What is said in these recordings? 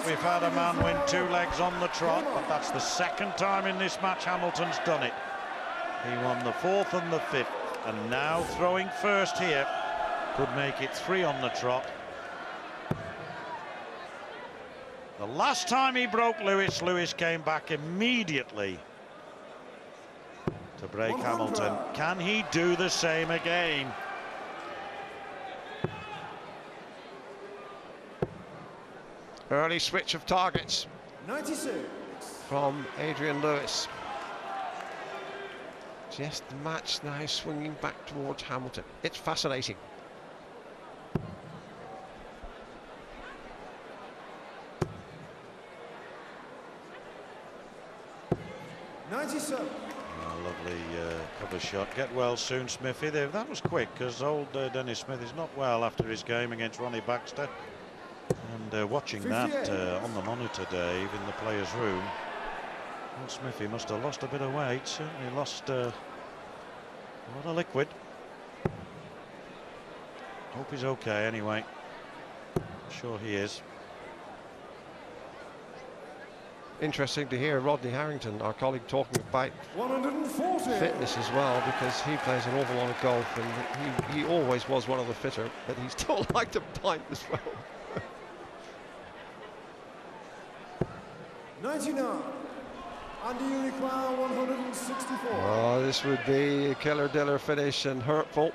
we've had a man win 2 legs on the trot, but that's the second time in this match Hamilton's done it. He won the 4th and the 5th, and now throwing first here could make it 3 on the trot. The last time he broke Lewis, Lewis came back immediately to break Hamilton. Can he do the same again? Early switch of targets 96 from Adrian Lewis. Just the match now swinging back towards Hamilton. It's fascinating. Lovely cover shot. Get well soon, Smithy. That was quick, because old Dennis Smith is not well after his game against Ronnie Baxter. And watching that on the monitor, Dave, in the players' room, old Smithy must have lost a bit of weight. Certainly lost a lot of liquid. Hope he's okay anyway. I'm sure he is. Interesting to hear Rodney Harrington, our colleague, talking about 140 fitness as well, because he plays an awful lot of golf and he always was one of the fitter, but he still liked to pint as well. 99 and you require 164. Oh, this would be a killer-diller finish and hurtful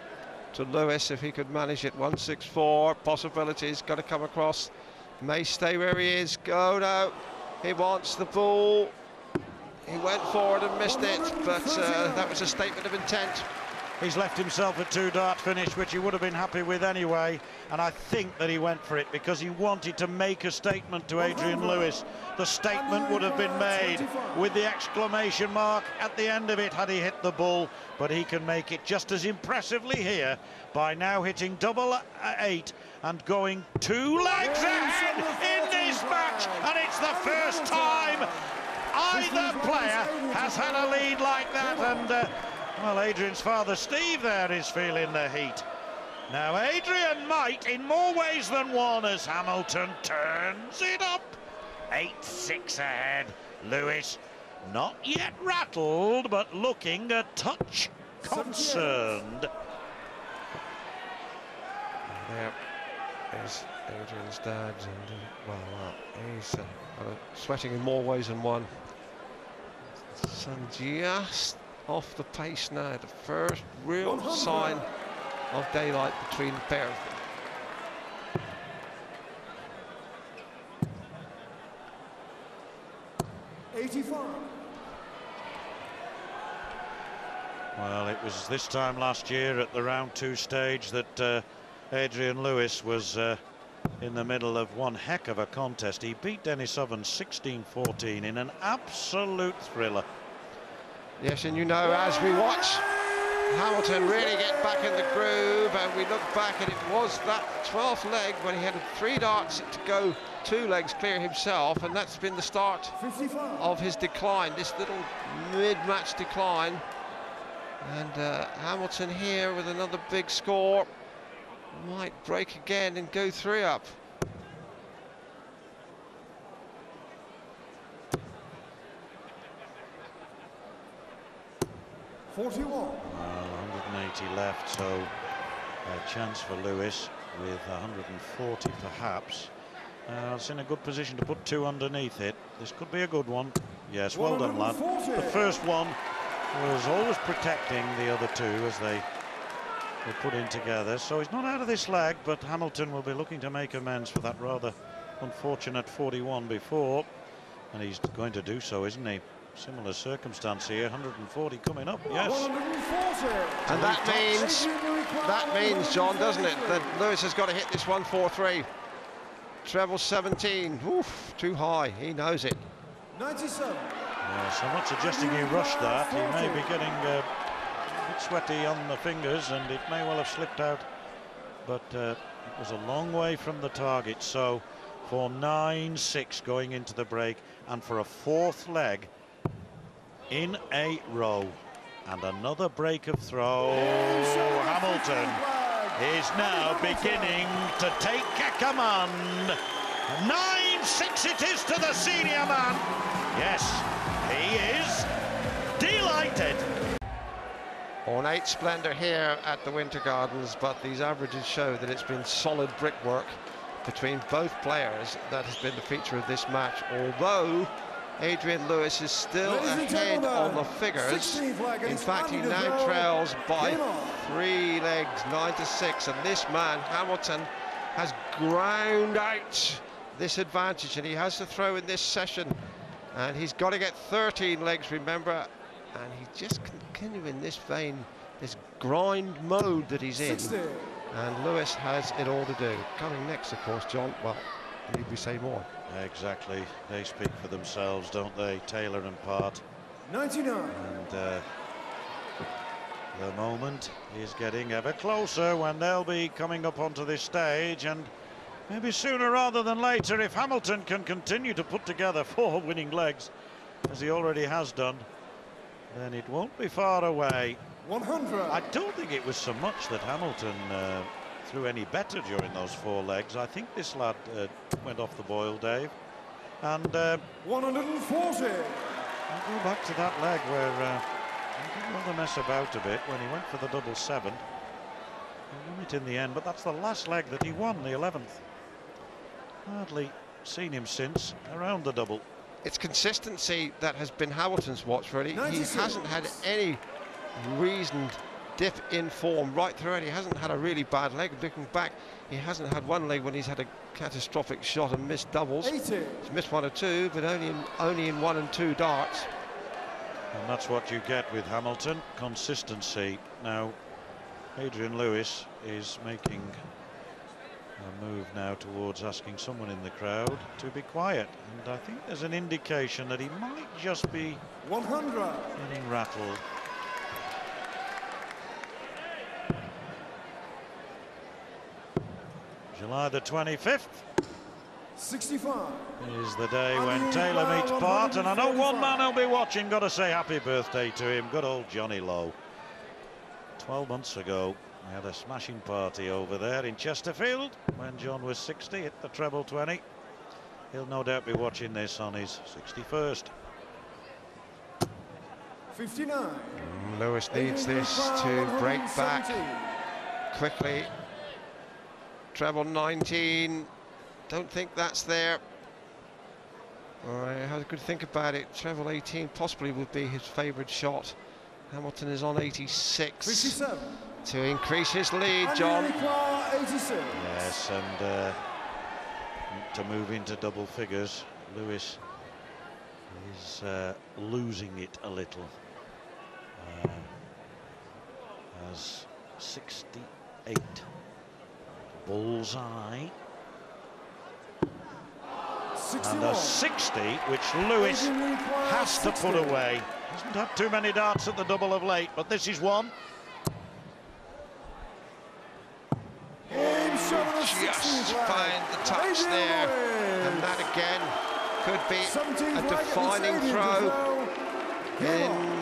to Lewis if he could manage it. 164 possibilities, got to come across. May stay where he is. Go now. He wants the ball. He went forward and missed it, but that was a statement of intent. He's left himself a 2-dart finish, which he would have been happy with anyway, and I think that he went for it because he wanted to make a statement to Adrian Lewis. The statement would have been made with the exclamation mark at the end of it had he hit the ball, but he can make it just as impressively here by now hitting double 8 and going 2 legs ahead in this match, and it's the first time either player has had a lead like that, and well, Adrian's father Steve there is feeling the heat. Now Adrian might in more ways than one as Hamilton turns it up. 8-6 ahead. Lewis not yet rattled, but looking a touch concerned. There is Adrian's dad, and well, he's sweating in more ways than one. Son just off the pace now, the first real sign of daylight between the pair of them. 85. Well, it was this time last year at the round 2 stage that Adrian Lewis was in the middle of one heck of a contest. He beat Dennis Ovens 16-14 in an absolute thriller. Yes, and you know, as we watch Hamilton really get back in the groove, and we look back, and it was that 12th leg when he had 3 darts to go 2 legs clear himself, and that's been the start 55. of his decline, this little mid-match decline. And Hamilton here with another big score might break again and go 3 up. Well, 180 left, so a chance for Lewis with 140 perhaps. It's in a good position to put 2 underneath it. This could be a good one. Yes, well done, lad. The first one was always protecting the other 2 as they were put in together. So he's not out of this leg, but Hamilton will be looking to make amends for that rather unfortunate 41 before. And he's going to do so, isn't he? Similar circumstance here, 140 coming up, yes. 140. And that means, John, doesn't it, that Lewis has got to hit this 143. Treble 17, oof, too high, he knows it. 97. Yes, I'm not suggesting he rushed that. He may be getting a bit sweaty on the fingers, and it may well have slipped out. But it was a long way from the target, so for 9-6 going into the break, and for a 4th leg in a row, and another break of throw. Hamilton is now beginning to take a command 9-6 it is to the senior man. Yes, he is delighted. Ornate splendour here at the Winter Gardens, but these averages show that it's been solid brickwork between both players that has been the feature of this match, although Adrian Lewis is still ahead on the figures. In fact, he now trails by 3 legs, 9-6, and this man, Hamilton, has ground out this advantage, and he has to throw in this session, and he's got to get 13 legs, remember, and he just continue in this vein, this grind mode that he's in, and Lewis has it all to do. Coming next, of course, John, well, need we say more? Exactly, they speak for themselves, don't they? Taylor and Part. 99. And the moment is getting ever closer when they'll be coming up onto this stage, and maybe sooner rather than later, if Hamilton can continue to put together 4 winning legs, as he already has done, then it won't be far away. 100. I don't think it was so much that Hamilton threw any better during those 4 legs. I think this lad went off the boil, Dave. And 140. I'll go back to that leg where he did rather mess about a bit when he went for the double 7. He won it in the end, but that's the last leg that he won, the 11th. Hardly seen him since around the double. It's consistency that has been Hamilton's watch, really. 96. He hasn't had any reasoned dip in form right through it. He hasn't had a really bad leg. Looking back, he hasn't had one leg when he's had a catastrophic shot and missed doubles. 80. He's missed 1 or 2, but only in 1 and 2 darts. And that's what you get with Hamilton, consistency. Now, Adrian Lewis is making a move now towards asking someone in the crowd to be quiet, and I think there's an indication that he might just be 100. getting rattled. July the 25th 65. is the day when Taylor meets Part, and I know one man will be watching. Got to say happy birthday to him, good old Johnny Lowe. 12 months ago, we had a smashing party over there in Chesterfield when John was 60 at the treble 20. He'll no doubt be watching this on his 61st. 59. Lewis needs this to break back quickly. Treble 19, don't think that's there. I had a good think about it. Treble 18 possibly would be his favourite shot. Hamilton is on 86 57. to increase his lead, John. 86. Yes, and to move into double figures, Lewis is losing it a little. As 68. Bullseye. 61. And a 60, which Lewis has to put away. Hasn't had too many darts at the double of late, but this is one. Just find the touch there, and that again could be a defining throw in